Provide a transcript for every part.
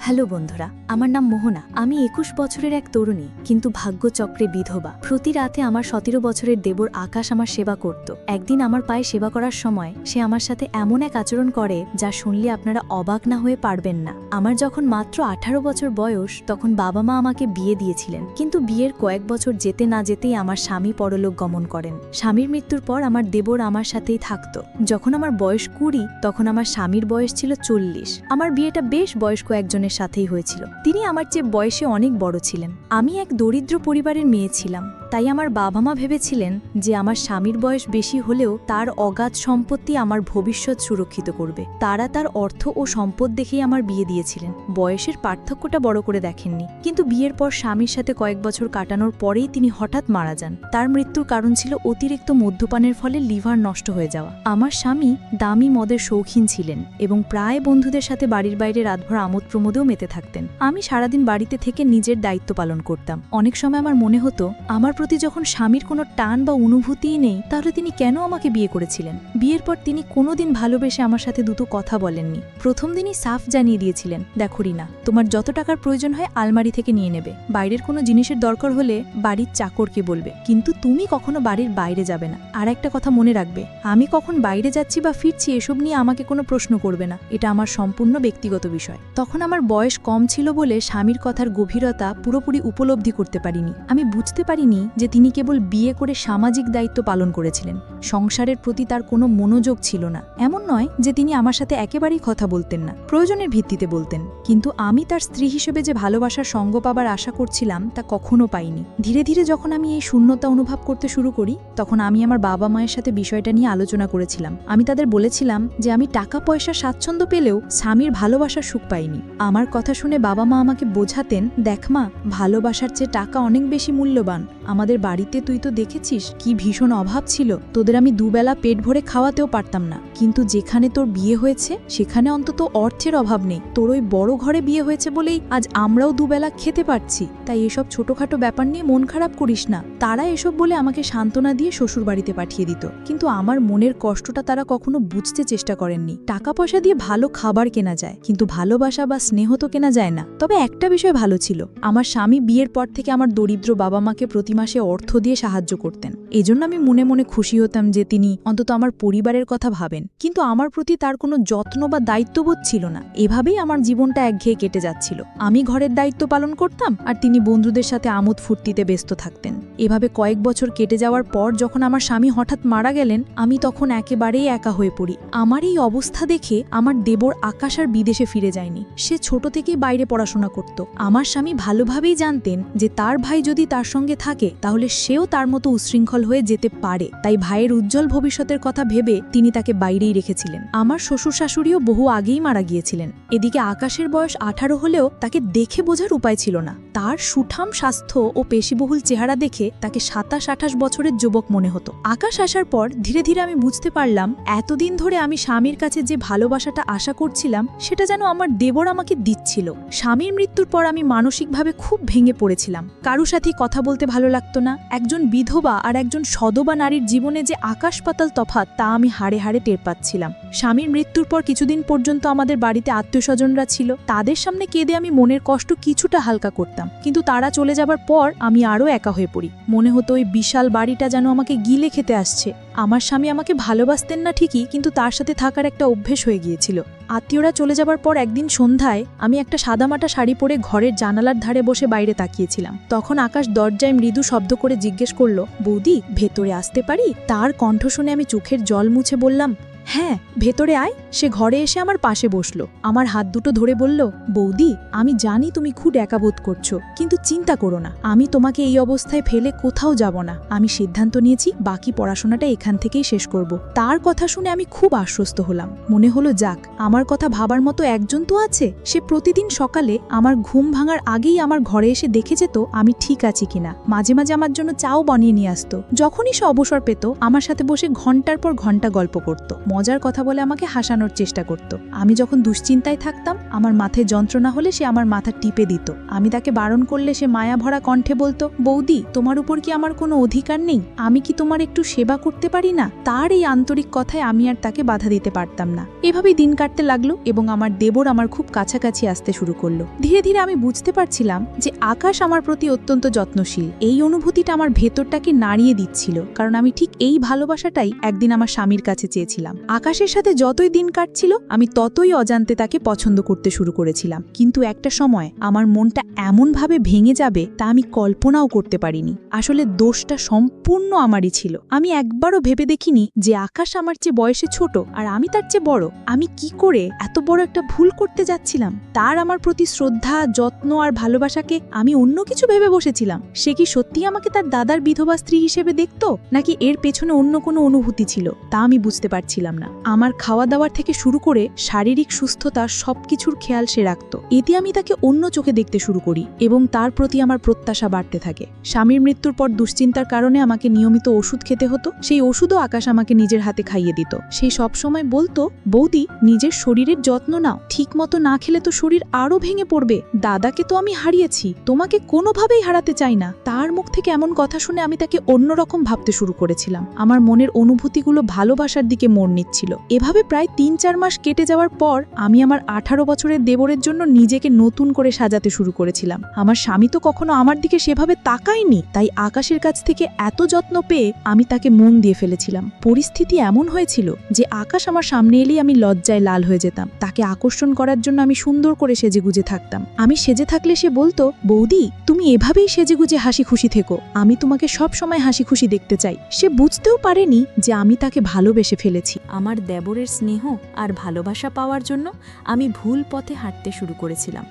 Hello বন্ধুরা, আমার নাম মোহনা। আমি ২১ বছরের এক তরুণী, কিন্তু ভাগ্যচক্রে বিধবা। প্রতি রাতে আমার ১৭ বছরের দেবর আকাশ আমার সেবা করত। একদিন আমার পায়ে সেবা করার সময় সে আমার সাথে এমন এক আচরণ করে যা শুনলে আপনারা অবাক না হয়ে পারবেন না। আমার যখন মাত্র ১৮ বছর বয়স, তখন বাবা মা আমাকে বিয়ে দিয়েছিলেন, কিন্তু বিয়ের কয়েক বছর যেতে না যেতেই আমার স্বামী পরলোক গমন করেন। স্বামীর মৃত্যুর পর আমার দেবর আমার সাথেই থাকত। যখন আমার বয়স ২০, তখন আমার স্বামীর বয়স ছিল ৪০। আমার বিয়েটা বেশ বয়স্ক একজনের সাথেই হয়েছিল। তিনি আমার চেয়ে বয়সে অনেক বড় ছিলেন। আমি এক দরিদ্র পরিবারের মেয়ে ছিলাম, তাই আমার বাবা মা ভেবেছিলেন যে আমার স্বামীর বয়স বেশি হলেও তার অগাধ সম্পত্তি আমার ভবিষ্যৎ সুরক্ষিত করবে। তারা তার অর্থ ও সম্পদ দেখেই আমার বিয়ে দিয়েছিলেন। বয়সের পার্থক্যটা বড় করে দেখেননি। কিন্তু বিয়ের পর স্বামীর সাথে কয়েক বছর কাটানোর পরেই তিনি হঠাৎ মারা যান। তার মৃত্যুর কারণ ছিল অতিরিক্ত মদ্যপানের ফলে লিভার নষ্ট হয়ে যাওয়া। আমার স্বামী দামি মদের শৌখিন ছিলেন এবং প্রায় বন্ধুদের সাথে বাড়ির বাইরে রাতভর আমোদ প্রমোদেও মেতে থাকতেন। আমি সারাদিন বাড়িতে থেকে নিজের দায়িত্ব পালন করতাম। অনেক সময় আমার মনে হতো, আমার প্রতি যখন স্বামীর কোনো টান বা অনুভূতিই নেই, তাহলে তিনি কেন আমাকে বিয়ে করেছিলেন। বিয়ের পর তিনি কোনোদিন ভালোবেসে আমার সাথে দুটো কথা বলেননি। প্রথম দিনই সাফ জানিয়ে দিয়েছিলেন, দেখো রিনা, তোমার যত টাকার প্রয়োজন হয় আলমারি থেকে নিয়ে নেবে। বাইরের কোনো জিনিসের দরকার হলে বাড়ির চাকরকে বলবে, কিন্তু তুমি কখনো বাড়ির বাইরে যাবে না। আর একটা কথা মনে রাখবে, আমি কখন বাইরে যাচ্ছি বা ফিরছি এসব নিয়ে আমাকে কোনো প্রশ্ন করবে না। এটা আমার সম্পূর্ণ ব্যক্তিগত বিষয়। তখন আমার বয়স কম ছিল বলে স্বামীর কথার গভীরতা পুরোপুরি উপলব্ধি করতে পারিনি। আমি বুঝতে পারিনি যে তিনি কেবল বিয়ে করে সামাজিক দায়িত্ব পালন করেছিলেন। সংসারের প্রতি তার কোনো মনোযোগ ছিল না। এমন নয় যে তিনি আমার সাথে একেবারেই কথা বলতেন না, প্রয়োজনের ভিত্তিতে বলতেন, কিন্তু আমি তার স্ত্রী হিসেবে যে ভালোবাসার সঙ্গ পাবার আশা করছিলাম তা কখনো পাইনি। ধীরে ধীরে যখন আমি এই শূন্যতা অনুভব করতে শুরু করি, তখন আমি আমার বাবা মায়ের সাথে বিষয়টা নিয়ে আলোচনা করেছিলাম। আমি তাদের বলেছিলাম যে আমি টাকা পয়সা স্বাচ্ছন্দ্য পেলেও স্বামীর ভালোবাসার সুখ পাইনি। আমার কথা শুনে বাবা মা আমাকে বোঝাতেন, দেখ মা, ভালোবাসার চেয়ে টাকা অনেক বেশি মূল্যবান। আমাদের বাড়িতে তুই তো দেখেছিস কি ভীষণ অভাব ছিল, তোদের আমি দুবেলা পেট ভরে খাওয়াতেও পারতাম না, কিন্তু যেখানে তোর বিয়ে হয়েছে সেখানে অন্তত অর্থের অভাব নেই। তোর ওই বড় ঘরে বিয়ে হয়েছে বলেই আজ আমরাও দুবেলা খেতে পারছি। তাই এসব ছোটখাটো ব্যাপার নিয়ে মন খারাপ করিস না। তারা এসব বলে আমাকে সান্ত্বনা দিয়ে শ্বশুর বাড়িতে পাঠিয়ে দিত, কিন্তু আমার মনের কষ্টটা তারা কখনো বুঝতে চেষ্টা করেননি। টাকা পয়সা দিয়ে ভালো খাবার কেনা যায়, কিন্তু ভালোবাসা বা স্নেহ তো কেনা যায় না। তবে একটা বিষয় ভালো ছিল, আমার স্বামী বিয়ের পর থেকে আমার দরিদ্র বাবা মাকে প্রতি মাসে অর্থ দিয়ে সাহায্য করতেন। এজন্য আমি মনে মনে খুশি হতাম যে তিনি অন্তত আমার পরিবারের কথা ভাবেন, কিন্তু আমার প্রতি তার কোনো যত্ন বা দায়িত্ববোধ ছিল না। এভাবেই আমার জীবনটা একঘেয়ে কেটে যাচ্ছিল। আমি ঘরের দায়িত্ব পালন করতাম আর তিনি বন্ধুদের সাথে আমোদ ফুর্তিতে ব্যস্ত থাকতেন। এভাবে কয়েক বছর কেটে যাওয়ার পর যখন আমার স্বামী হঠাৎ মারা গেলেন, আমি তখন একেবারেই একা হয়ে পড়ি। আমার এই অবস্থা দেখে আমার দেবর আকাশ আর বিদেশে ফিরে যায়নি। সে ছোট থেকেই বাইরে পড়াশোনা করত। আমার স্বামী ভালোভাবেই জানতেন যে তার ভাই যদি তার সঙ্গে থাকে তাহলে সেও তার মতো উচ্ছৃঙ্খল হয়ে যেতে পারে। তাই ভাইয়ের উজ্জ্বল ভবিষ্যতের কথা ভেবে তিনি তাকে বাইরেই রেখেছিলেন। আমার শ্বশুর শাশুড়িও বহু আগেই মারা গিয়েছিলেন। এদিকে আকাশের বয়স ১৮ হলেও তাকে দেখে বোঝার উপায় ছিল না। তার সুঠাম স্বাস্থ্য ও পেশিবহুল চেহারা দেখে তাকে ২৭-২৮ বছরের যুবক মনে হতো। আকাশ আসার পর ধীরে ধীরে আমি বুঝতে পারলাম, এতদিন ধরে আমি স্বামীর কাছে যে ভালোবাসাটা আশা করছিলাম সেটা যেন আমার দেবর আমাকে দিচ্ছিল। স্বামীর মৃত্যুর পর আমি মানসিকভাবে খুব ভেঙে পড়েছিলাম। কারো সাথে কথা বলতে ভালো লাগতো না। একজন বিধবা আর একজন সধবা নারীর জীবনে যে আকাশ পাতাল তফাৎ, তা আমি হাড়ে হাড়ে টের পাচ্ছিলাম। স্বামীর মৃত্যুর পর কিছুদিন পর্যন্ত আমাদের বাড়িতে আত্মীয়স্বজনরা ছিল। তাদের সামনে কেঁদে আমি মনের কষ্ট কিছুটা হালকা করতাম, কিন্তু তারা চলে যাবার পর আমি আরও একা হয়ে পড়ি। মনে হতো ওই বিশাল বাড়িটা যেন আমাকে গিলে খেতে আসছে। আমার স্বামী আমাকে ভালোবাসতেন না ঠিকই, কিন্তু তার সাথে থাকার একটা অভ্যেস হয়ে গিয়েছিল। আত্মীয়রা চলে যাবার পর একদিন সন্ধ্যায় আমি একটা সাদামাটা শাড়ি পরে ঘরের জানালার ধারে বসে বাইরে তাকিয়েছিলাম। তখন আকাশ দরজায় মৃদু শব্দ করে জিজ্ঞেস করল, বৌদি, ভেতরে আসতে পারি? তার কণ্ঠ শুনে আমি চোখের জল মুছে বললাম, হ্যাঁ, ভেতরে আয়। সে ঘরে এসে আমার পাশে বসলো, আমার হাত দুটো ধরে বলল, বৌদি, আমি জানি তুমি খুব একা বোধ করছো, কিন্তু চিন্তা করো না, আমি তোমাকে এই অবস্থায় ফেলে কোথাও যাব না। আমি সিদ্ধান্ত নিয়েছি বাকি পড়াশোনাটা এখান থেকেই শেষ করব। তার কথা শুনে আমি খুব আশ্বস্ত হলাম। মনে হলো, যাক, আমার কথা ভাবার মতো একজন তো আছে। সে প্রতিদিন সকালে আমার ঘুম ভাঙার আগেই আমার ঘরে এসে দেখে যেত আমি ঠিক আছি কিনা। মাঝে মাঝে আমার জন্য চাও বানিয়ে নিয়ে আসতো। যখনই সে অবসর পেত আমার সাথে বসে ঘন্টার পর ঘন্টা গল্প করত। মজার কথা বলে আমাকে হাসানোর চেষ্টা করত। আমি যখন দুশ্চিন্তায় থাকতাম, আমার মাথায় যন্ত্রণা হলে সে আমার মাথা টিপে দিত। আমি তাকে বারণ করলে সে মায়া ভরা কণ্ঠে বলতো, বৌদি, তোমার উপর কি আমার কোনো অধিকার নেই? আমি কি তোমার একটু সেবা করতে পারি না? তার এই আন্তরিক কথায় আমি আর তাকে বাধা দিতে পারতাম না। এভাবেই দিন কাটতে লাগলো এবং আমার দেবর আমার খুব কাছাকাছি আসতে শুরু করলো। ধীরে ধীরে আমি বুঝতে পারছিলাম যে আকাশ আমার প্রতি অত্যন্ত যত্নশীল। এই অনুভূতিটা আমার ভেতরটাকে নাড়িয়ে দিচ্ছিল, কারণ আমি ঠিক এই ভালোবাসাটাই একদিন আমার স্বামীর কাছে চেয়েছিলাম। আকাশের সাথে যতই দিন কাটছিল, আমি ততই অজান্তে তাকে পছন্দ করতে শুরু করেছিলাম। কিন্তু একটা সময় আমার মনটা এমনভাবে ভেঙে যাবে তা আমি কল্পনাও করতে পারিনি। আসলে দোষটা সম্পূর্ণ আমারই ছিল। আমি একবারও ভেবে দেখিনি যে আকাশ আমার চেয়ে বয়সে ছোট আর আমি তার চেয়ে বড়। আমি কি করে এত বড় একটা ভুল করতে যাচ্ছিলাম? তার আমার প্রতি শ্রদ্ধা, যত্ন আর ভালোবাসাকে আমি অন্য কিছু ভেবে বসেছিলাম। সে কি সত্যি আমাকে তার দাদার বিধবা স্ত্রী হিসেবে দেখত, নাকি এর পেছনে অন্য কোনো অনুভূতি ছিল, তা আমি বুঝতে পারছিলাম না। আমার খাওয়া দাওয়ার থেকে শুরু করে শারীরিক সুস্থতা সবকিছুর খেয়াল সে রাখত। এতে আমি তাকে অন্য চোখে দেখতে শুরু করি এবং তার প্রতি আমার প্রত্যাশা বাড়তে থাকে। স্বামীর মৃত্যুর পর দুশ্চিন্তার কারণে আমাকে নিয়মিত ওষুধ খেতে হতো। সেই ওষুধও আকাশ আমাকে নিজের হাতে খাইয়ে দিত। সেই সব সময় বলতো, বৌদি, নিজের শরীরের যত্ন নাও, ঠিক মতো না খেলে তো শরীর আরো ভেঙে পড়বে। দাদাকে তো আমি হারিয়েছি, তোমাকে কোনোভাবেই হারাতে চাই না। তার মুখ থেকে এমন কথা শুনে আমি তাকে অন্যরকম ভাবতে শুরু করেছিলাম। আমার মনের অনুভূতিগুলো ভালোবাসার দিকে মোড় নিচ্ছিল। এভাবে প্রায় ৩-৪ মাস কেটে যাওয়ার পর আমি আমার ১৮ বছরের দেবরের জন্য নিজেকে নতুন করে সাজাতে শুরু করেছিলাম। আমার স্বামী তো কখনো আমার দিকে সেভাবে তাকায়নি, তাই আকাশের কাছ থেকে এত যত্ন পেয়ে আমি তাকে মন দিয়ে ফেলেছিলাম। পরিস্থিতি এমন হয়েছিল যে আকাশ আমার সামনে এলেই আমি লজ্জায় লাল হয়ে যেতাম। তাকে আকর্ষণ করার জন্য আমি সুন্দর করে সেজেগুজে থাকতাম। আমি সেজে থাকলে সে বলতো, বৌদি, তুমি এভাবেই সেজেগুজে হাসি খুশি থেকো, আমি তোমাকে সব সময় হাসি খুশি দেখতে চাই। সে বুঝতেও পারেনি যে আমি তাকে ভালোবেসে ফেলেছি। আমার দেবরের স্নেহ আর ভালোবাসা পাওয়ার জন্য আমি ভুল পথে হাঁটতে শুরু করেছিলাম।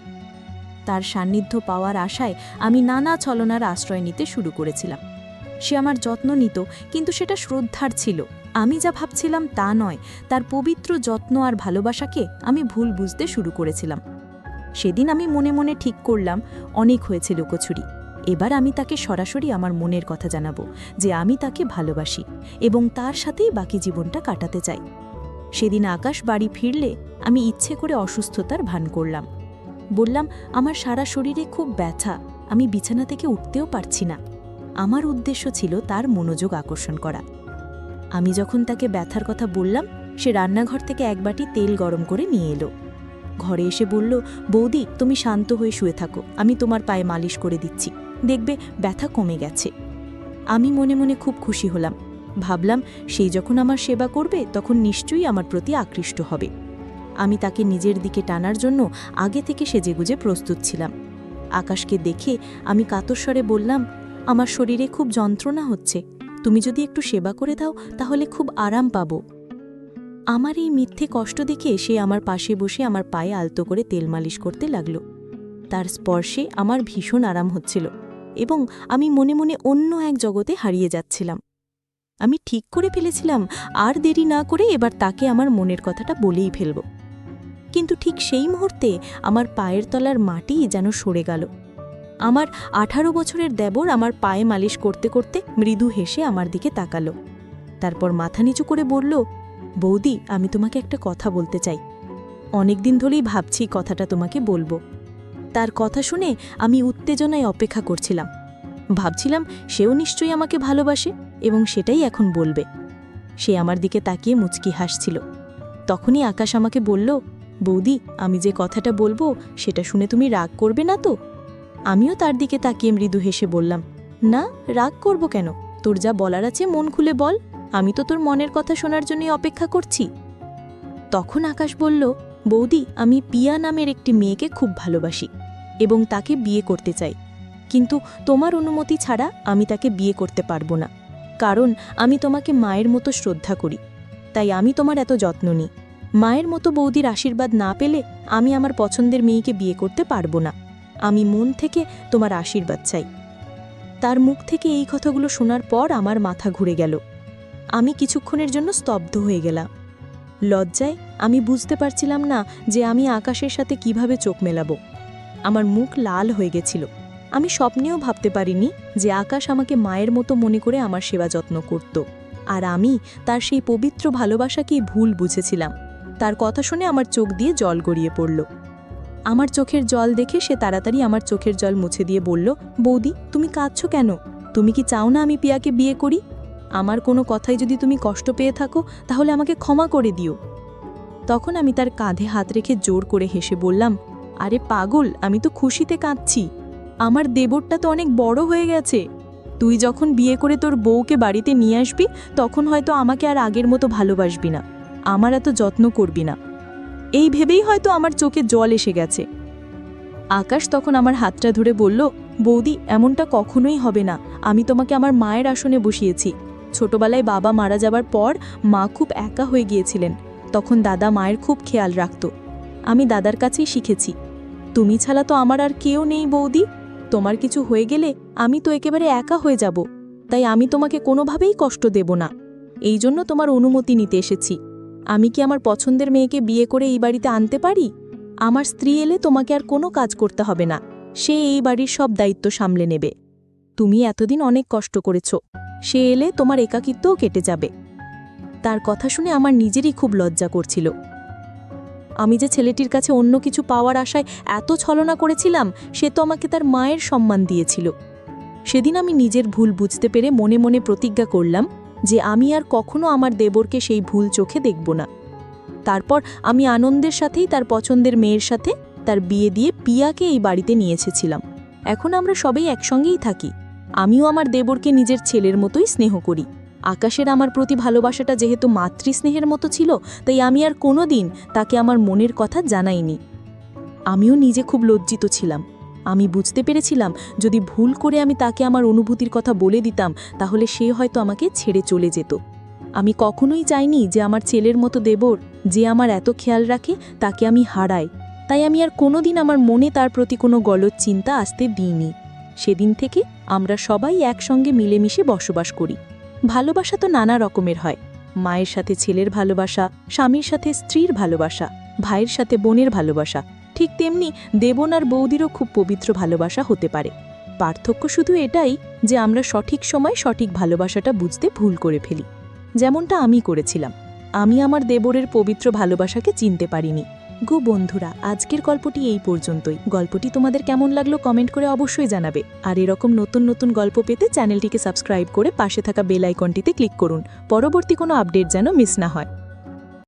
তার সান্নিধ্য পাওয়ার আশায় আমি নানা ছলনার আশ্রয় নিতে শুরু করেছিলাম। সে আমার যত্ন নিত, কিন্তু সেটা শ্রদ্ধার ছিল। আমি যা ভাবছিলাম তা নয়। তার পবিত্র যত্ন আর ভালোবাসাকে আমি ভুল বুঝতে শুরু করেছিলাম। সেদিন আমি মনে মনে ঠিক করলাম, অনেক হয়েছে লুকোছুরি। এবার আমি তাকে সরাসরি আমার মনের কথা জানাবো যে আমি তাকে ভালোবাসি এবং তার সাথেই বাকি জীবনটা কাটাতে চাই। সেদিন আকাশ বাড়ি ফিরলে আমি ইচ্ছে করে অসুস্থতার ভান করলাম। বললাম, আমার সারা শরীরে খুব ব্যথা, আমি বিছানা থেকে উঠতেও পারছি না। আমার উদ্দেশ্য ছিল তার মনোযোগ আকর্ষণ করা। আমি যখন তাকে ব্যথার কথা বললাম, সে রান্নাঘর থেকে এক বাটি তেল গরম করে নিয়ে এলো। ঘরে এসে বলল, বৌদি, তুমি শান্ত হয়ে শুয়ে থাকো, আমি তোমার পায়ে মালিশ করে দিচ্ছি, দেখবে ব্যথা কমে গেছে। আমি মনে মনে খুব খুশি হলাম। ভাবলাম, সেই যখন আমার সেবা করবে তখন নিশ্চয়ই আমার প্রতি আকৃষ্ট হবে। আমি তাকে নিজের দিকে টানার জন্য আগে থেকে সেজেগুজে প্রস্তুত ছিলাম। আকাশকে দেখে আমি কাতর স্বরে বললাম, আমার শরীরে খুব যন্ত্রণা হচ্ছে, তুমি যদি একটু সেবা করে দাও তাহলে খুব আরাম পাব। আমার এই মিথ্যে কষ্ট দেখে সে আমার পাশে বসে আমার পায়ে আলতো করে তেল মালিশ করতে লাগল। তার স্পর্শে আমার ভীষণ আরাম হচ্ছিল এবং আমি মনে মনে অন্য এক জগতে হারিয়ে যাচ্ছিলাম। আমি ঠিক করে ফেলেছিলাম, আর দেরি না করে এবার তাকে আমার মনের কথাটা বলেই ফেলব। কিন্তু ঠিক সেই মুহূর্তে আমার পায়ের তলার মাটি যেন সরে গেল। আমার 18 বছরের দেবর আমার পায়ে মালিশ করতে করতে মৃদু হেসে আমার দিকে তাকালো। তারপর মাথা নিচু করে বলল, বৌদি, আমি তোমাকে একটা কথা বলতে চাই। অনেকদিন ধরেই ভাবছি কথাটা তোমাকে বলবো। তার কথা শুনে আমি উত্তেজনায় অপেক্ষা করছিলাম। ভাবছিলাম সেও নিশ্চয়ই আমাকে ভালোবাসে এবং সেটাই এখন বলবে। সে আমার দিকে তাকিয়ে মুচকি হাসছিল। তখনই আকাশ আমাকে বলল, বৌদি, আমি যে কথাটা বলবো সেটা শুনে তুমি রাগ করবে না তো? আমিও তার দিকে তাকিয়ে মৃদু হেসে বললাম, না, রাগ করব কেন? তোর যা বলার আছে মন খুলে বল, আমি তো তোর মনের কথা শোনার জন্যই অপেক্ষা করছি। তখন আকাশ বলল, বৌদি, আমি পিয়া নামের একটি মেয়েকে খুব ভালোবাসি এবং তাকে বিয়ে করতে চাই, কিন্তু তোমার অনুমতি ছাড়া আমি তাকে বিয়ে করতে পারবো না, কারণ আমি তোমাকে মায়ের মতো শ্রদ্ধা করি, তাই আমি তোমার এত যত্ন নিই। মায়ের মতো বৌদির আশীর্বাদ না পেলে আমি আমার পছন্দের মেয়েকে বিয়ে করতে পারবো না। আমি মন থেকে তোমার আশীর্বাদ চাই। তার মুখ থেকে এই কথাগুলো শোনার পর আমার মাথা ঘুরে গেল। আমি কিছুক্ষণের জন্য স্তব্ধ হয়ে গেলাম। লজ্জায় আমি বুঝতে পারছিলাম না যে আমি আকাশের সাথে কিভাবে চোখ মেলাবো। আমার মুখ লাল হয়ে গেছিল। আমি স্বপ্নেও ভাবতে পারিনি যে আকাশ আমাকে মায়ের মতো মনে করে আমার সেবা যত্ন করত। আর আমি তার সেই পবিত্র ভালোবাসাকেই ভুল বুঝেছিলাম। তার কথা শুনে আমার চোখ দিয়ে জল গড়িয়ে পড়ল। আমার চোখের জল দেখে সে তাড়াতাড়ি আমার চোখের জল মুছে দিয়ে বলল, বৌদি, তুমি কাঁদছো কেন? তুমি কি চাও না আমি পিয়াকে বিয়ে করি? আমার কোনো কথায় যদি তুমি কষ্ট পেয়ে থাকো তাহলে আমাকে ক্ষমা করে দিও। তখন আমি তার কাঁধে হাত রেখে জোর করে হেসে বললাম, আরে পাগল, আমি তো খুশিতে কাঁদছি। আমার দেবরটা তো অনেক বড় হয়ে গেছে। তুই যখন বিয়ে করে তোর বউকে বাড়িতে নিয়ে আসবি তখন হয়তো আমাকে আর আগের মতো ভালোবাসবি না, আমার এত যত্ন করবি না। এই ভেবেই হয়তো আমার চোখে জল এসে গেছে। আকাশ তখন আমার হাতটা ধরে বলল, বৌদি, এমনটা কখনোই হবে না। আমি তোমাকে আমার মায়ের আসনে বসিয়েছি। ছোটবেলায় বাবা মারা যাবার পর মা খুব একা হয়ে গিয়েছিলেন, তখন দাদা মায়ের খুব খেয়াল রাখত। আমি দাদার কাছেই শিখেছি। তুমি ছাড়া তো আমার আর কেউ নেই বৌদি। তোমার কিছু হয়ে গেলে আমি তো একেবারে একা হয়ে যাব, তাই আমি তোমাকে কোনোভাবেই কষ্ট দেব না। এই জন্য তোমার অনুমতি নিতে এসেছি। আমি কি আমার পছন্দের মেয়েকে বিয়ে করে এই বাড়িতে আনতে পারি? আমার স্ত্রী এলে তোমাকে আর কোনো কাজ করতে হবে না, সে এই বাড়ির সব দায়িত্ব সামলে নেবে। তুমি এতদিন অনেক কষ্ট করেছ, সে এলে তোমার একাকিত্বও কেটে যাবে। তার কথা শুনে আমার নিজেরই খুব লজ্জা করছিল। আমি যে ছেলেটির কাছে অন্য কিছু পাওয়ার আশায় এত ছলনা করেছিলাম, সে তো আমাকে তার মায়ের সম্মান দিয়েছিল। সেদিন আমি নিজের ভুল বুঝতে পেরে মনে মনে প্রতিজ্ঞা করলাম যে আমি আর কখনো আমার দেবরকে সেই ভুল চোখে দেখব না। তারপর আমি আনন্দের সাথেই তার পছন্দের মেয়ের সাথে তার বিয়ে দিয়ে পিয়াকে এই বাড়িতে নিয়ে এসেছিলাম। এখন আমরা সবাই একসঙ্গেই থাকি। আমিও আমার দেবরকে নিজের ছেলের মতোই স্নেহ করি। আকাশের আমার প্রতি ভালোবাসাটা যেহেতু মাতৃস্নেহের মতো ছিল, তাই আমি আর কোনো দিন তাকে আমার মনের কথা জানাইনি। আমিও নিজে খুব লজ্জিত ছিলাম। আমি বুঝতে পেরেছিলাম যদি ভুল করে আমি তাকে আমার অনুভূতির কথা বলে দিতাম তাহলে সে হয়তো আমাকে ছেড়ে চলে যেত। আমি কখনোই চাইনি যে আমার ছেলের মতো দেবর, যে আমার এত খেয়াল রাখে, তাকে আমি হারাই। তাই আমি আর কোনোদিন আমার মনে তার প্রতি কোনো গলদ চিন্তা আসতে দিইনি। সেদিন থেকে আমরা সবাই একসঙ্গে মিলেমিশে বসবাস করি। ভালোবাসা তো নানা রকমের হয়। মায়ের সাথে ছেলের ভালোবাসা, স্বামীর সাথে স্ত্রীর ভালোবাসা, ভাইয়ের সাথে বোনের ভালোবাসা, ঠিক তেমনি দেবন আর বৌদিরও খুব পবিত্র ভালোবাসা হতে পারে। পার্থক্য শুধু এটাই যে আমরা সঠিক সময় সঠিক ভালোবাসাটা বুঝতে ভুল করে ফেলি, যেমনটা আমি করেছিলাম। আমি আমার দেবরের পবিত্র ভালোবাসাকে চিনতে পারিনি। গো বন্ধুরা, আজকের গল্পটি এই পর্যন্তই। গল্পটি তোমাদের কেমন লাগলো কমেন্ট করে অবশ্যই জানাবে। আর এরকম নতুন নতুন গল্প পেতে চ্যানেলটিকে সাবস্ক্রাইব করে পাশে থাকা বেল আইকনটিতে ক্লিক করুন, পরবর্তী কোনো আপডেট যেন মিস না হয়।